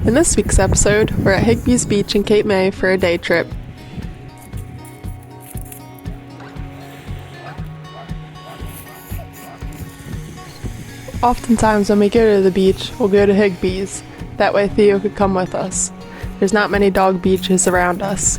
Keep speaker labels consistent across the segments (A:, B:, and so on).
A: In this week's episode, we're at Higbee's Beach in Cape May for a day trip. Oftentimes when we go to the beach, we'll go to Higbee's. That way Theo could come with us. There's not many dog beaches around us.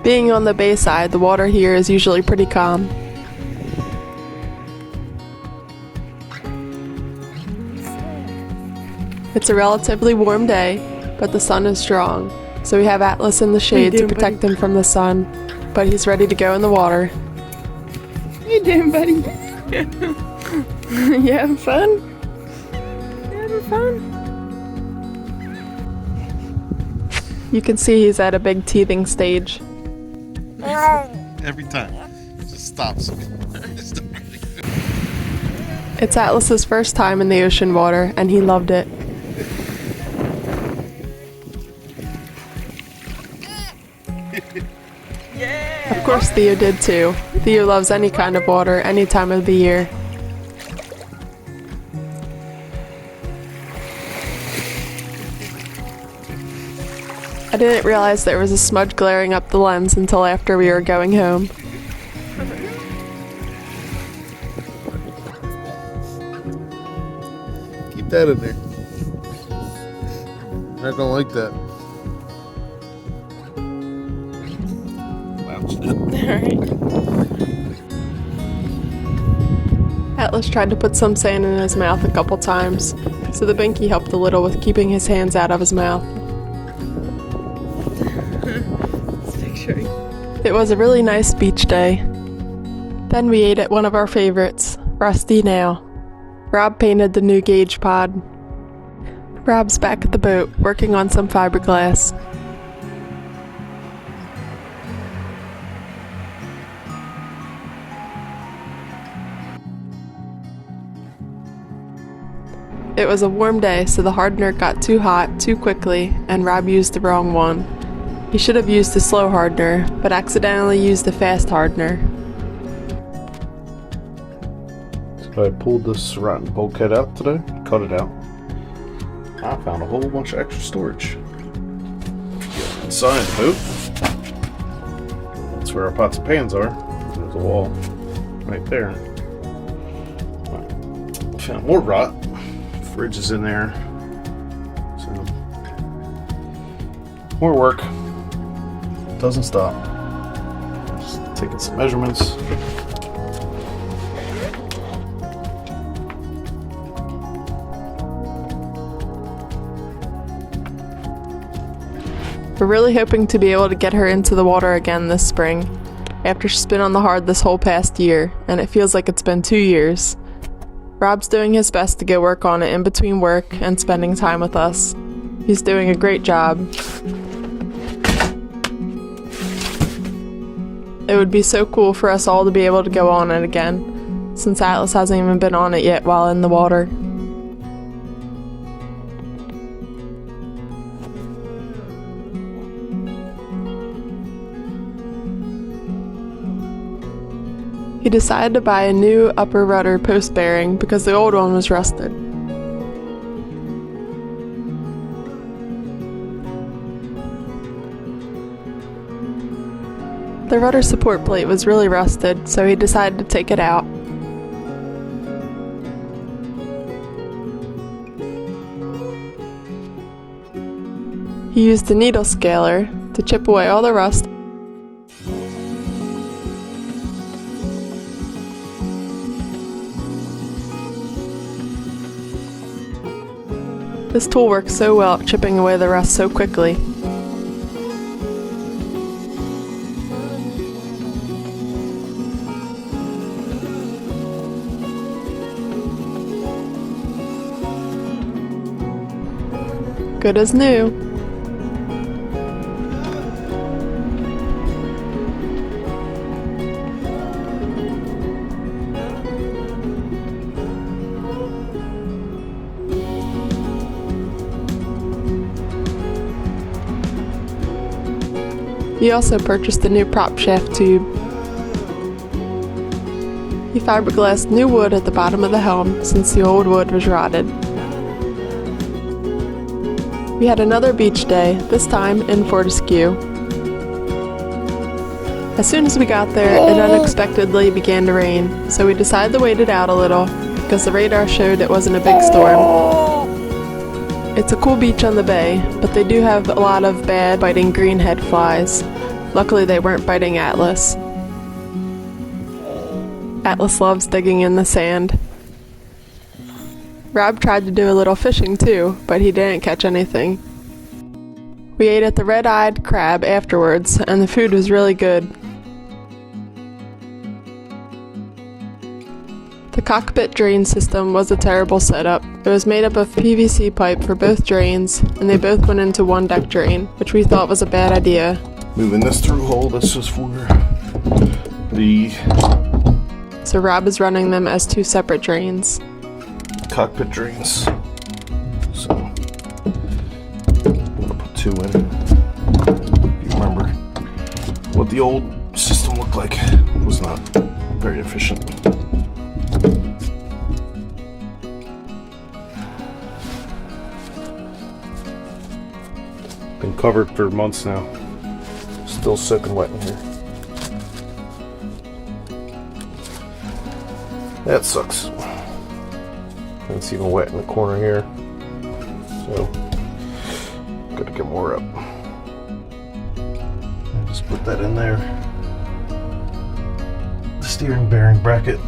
A: Being on the bayside, the water here is usually pretty calm. It's a relatively warm day, but the sun is strong, so we have Atlas in the shade to protect him from the sun, but he's ready to go in the water.
B: How you doing, buddy? You having fun? You having fun?
A: You can see he's at a big teething stage.
C: Every time. Just stops.
A: It's Atlas's first time in the ocean water, and he loved it. Of course Theo did too. Theo loves any kind of water, any time of the year. I didn't realize there was a smudge glaring up the lens until after we were going home.
C: Keep that in there. Not gonna like that.
A: Atlas tried to put some sand in his mouth a couple times, so the binky helped a little with keeping his hands out of his mouth. It was a really nice beach day. Then we ate at one of our favorites, Rusty Nail. Rob painted the new gauge pod. Rob's back at the boat, working on some fiberglass. It was a warm day, so the hardener got too hot too quickly, and Rob used the wrong one. He should have used the slow hardener, but accidentally used the fast hardener.
D: So I pulled this rotten bulkhead out today, cut it out. I found a whole bunch of extra storage. Inside the boat. That's where our pots and pans are. There's a wall right there. Found more rot. Fridge is in there. So more work. Doesn't stop. Just taking some measurements.
A: We're really hoping to be able to get her into the water again this spring, after she's been on the hard this whole past year, and it feels like it's been 2 years. Rob's doing his best to go work on it in between work and spending time with us. He's doing a great job. It would be so cool for us all to be able to go on it again, since Atlas hasn't even been on it yet while in the water. He decided to buy a new upper rudder post bearing because the old one was rusted. The rudder support plate was really rusted, so he decided to take it out. He used a needle scaler to chip away all the rust. This tool works so well at chipping away the rust so quickly. Good as new. He also purchased a new prop shaft tube. He fiberglassed new wood at the bottom of the helm since the old wood was rotted. We had another beach day, this time in Fortescue. As soon as we got there, it unexpectedly began to rain, so we decided to wait it out a little because the radar showed it wasn't a big storm. It's a cool beach on the bay, but they do have a lot of bad biting greenhead flies. Luckily they weren't biting Atlas. Atlas loves digging in the sand. Rob tried to do a little fishing too, but he didn't catch anything. We ate at the Red-Eyed Crab afterwards, and the food was really good. The cockpit drain system was a terrible setup. It was made up of PVC pipe for both drains, and they both went into one deck drain, which we thought was a bad idea.
D: Moving this through hole, this is for the
A: So Rob is running them as two separate drains.
D: cockpit drains. So I'm gonna put two in. If you remember what the old system looked like, it was not very efficient. Been covered for months now. Still soaking wet in here. That sucks. And it's even wet in the corner here. So, gotta get more up. Just put that in there. The steering bearing bracket.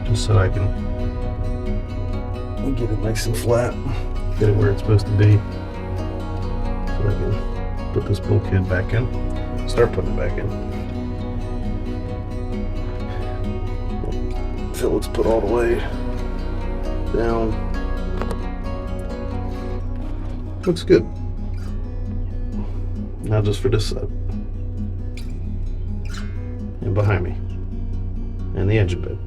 D: Just so I can get it nice and flat. Get it where it's supposed to be. So I can put this bulkhead back in. Start putting it back in. Until it's put all the way down. Looks good. Now just for this side. And behind me. And the engine bed.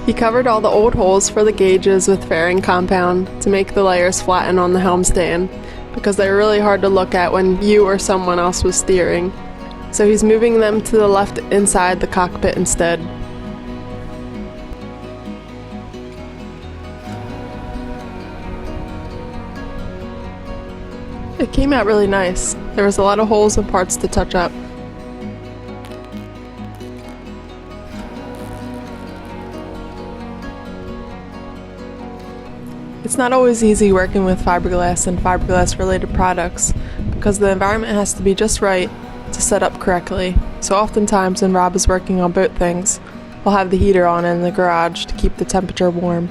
A: He covered all the old holes for the gauges with fairing compound to make the layers flatten on the helm stand, because they were really hard to look at when you or someone else was steering. So he's moving them to the left inside the cockpit instead. It came out really nice. There was a lot of holes and parts to touch up. It's not always easy working with fiberglass and fiberglass related products because the environment has to be just right to set up correctly. So oftentimes when Rob is working on boat things, we'll have the heater on in the garage to keep the temperature warm.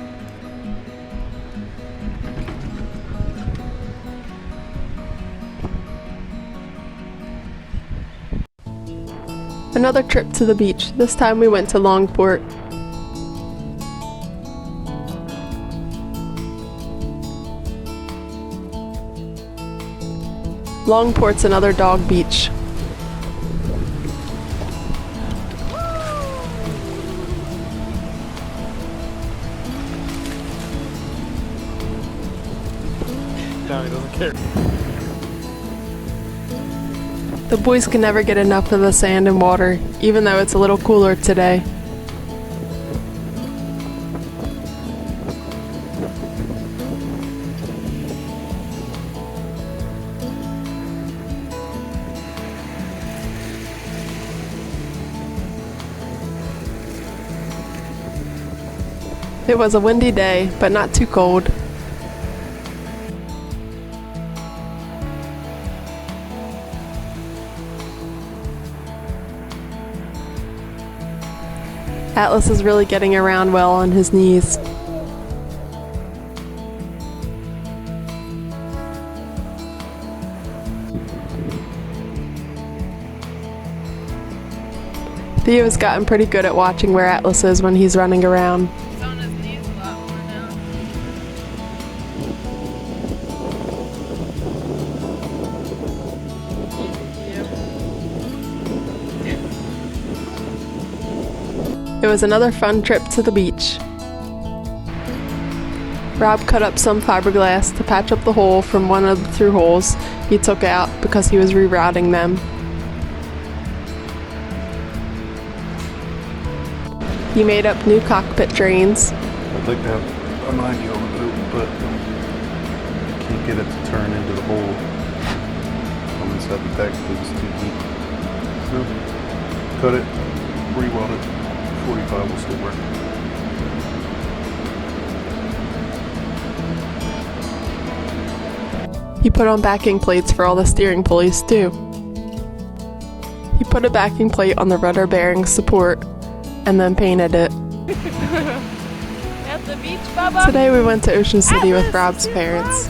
A: Another trip to the beach. This time we went to Longport. Longport's another dog beach.
C: Donnie doesn't care.
A: The boys can never get enough of the sand and water, even though it's a little cooler today. It was a windy day, but not too cold. Atlas is really getting around well on his knees. Theo's gotten pretty good at watching where Atlas is when he's running around.
B: He's on his knees a lot more now.
A: It was another fun trip to the beach. Rob cut up some fiberglass to patch up the hole from one of the through holes he took out because he was rerouting them. He made up new cockpit drains.
D: I'd like to have a 90 on the boat, but I can't get it to turn into the hole. I'm inside the deck because it's too deep. So, cut it, re-weld it, 45 will still work.
A: He put on backing plates for all the steering pulleys too. He put a backing plate on the rudder bearing support and then painted it.
B: At the beach, Bubba.
A: Today we went to Ocean City with Rob's parents.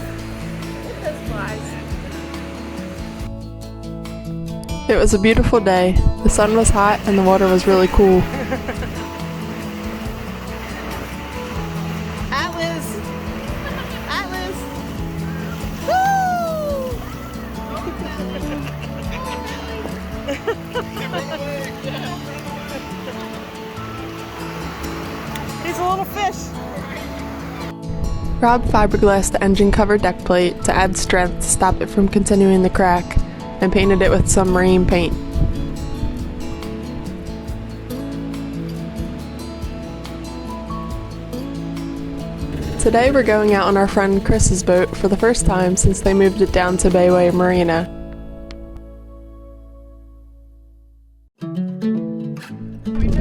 A: It was a beautiful day. The sun was hot and the water was really cool.
E: Atlas! Atlas! Woo! He's a little fish.
A: Rob fiberglassed the engine cover deck plate to add strength to stop it from continuing to crack, and painted it with some marine paint. Today we're going out on our friend Chris's boat for the first time since they moved it down to Bayway Marina.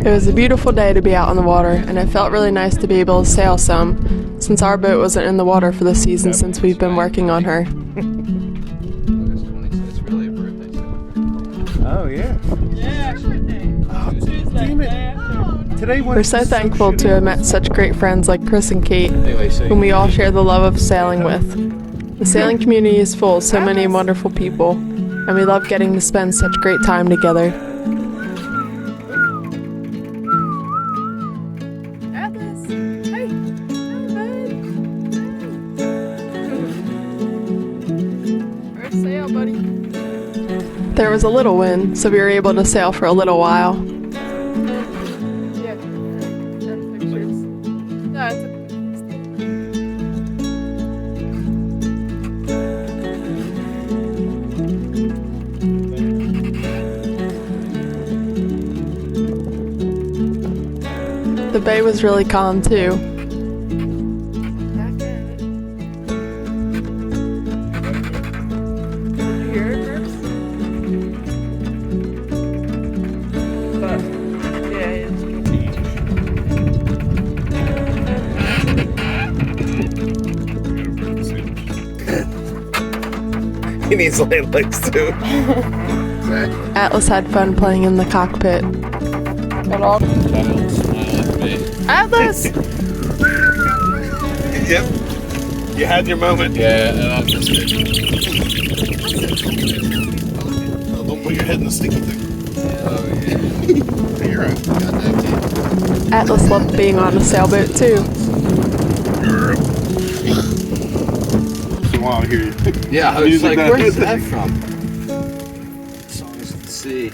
A: It was a beautiful day to be out on the water, and it felt really nice to be able to sail some, since our boat wasn't in the water for the season since we've been working on her.
D: Oh, yeah. Damn it. Today
A: We're so thankful to have met such great friends like Chris and Kate, whom we all share the love of sailing with. The sailing community is full of so many wonderful people, and we love getting to spend such great time together.
B: Sail, buddy.
A: There was a little wind, so we were able to sail for a little while.
B: Yeah. Pictures. No, it's okay.
A: The bay was really calm too.
B: Back at it. You hear it, Grips? But, yeah, it's
D: He needs land legs too.
A: Atlas had fun playing in the cockpit.
B: Atlas!
D: Yep. You had your moment.
C: Yeah, and I'm just
D: Oh, don't put your head in the sticky thing. You're right. Got that kid.
A: Atlas loved being on a sailboat too.
D: So while I hear you.
C: Yeah, I was
D: Music
C: like,
D: that
C: where's
D: is-
C: that from? Songs at sea.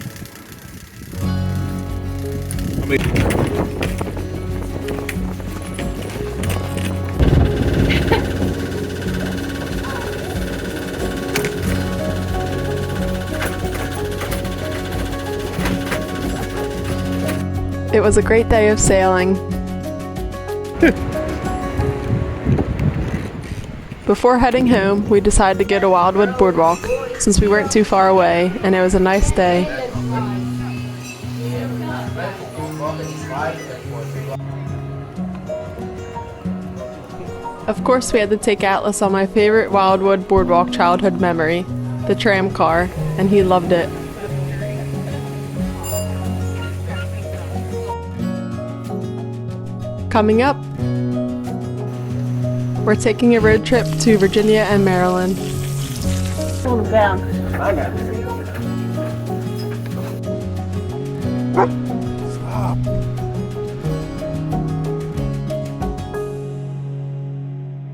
A: It was a great day of sailing. Before heading home, we decided to go to Wildwood Boardwalk since we weren't too far away and it was a nice day. Of course, we had to take Atlas on my favorite Wildwood Boardwalk childhood memory, the tram car, and he loved it. Coming up, we're taking a road trip to Virginia and Maryland.
E: Hold him down.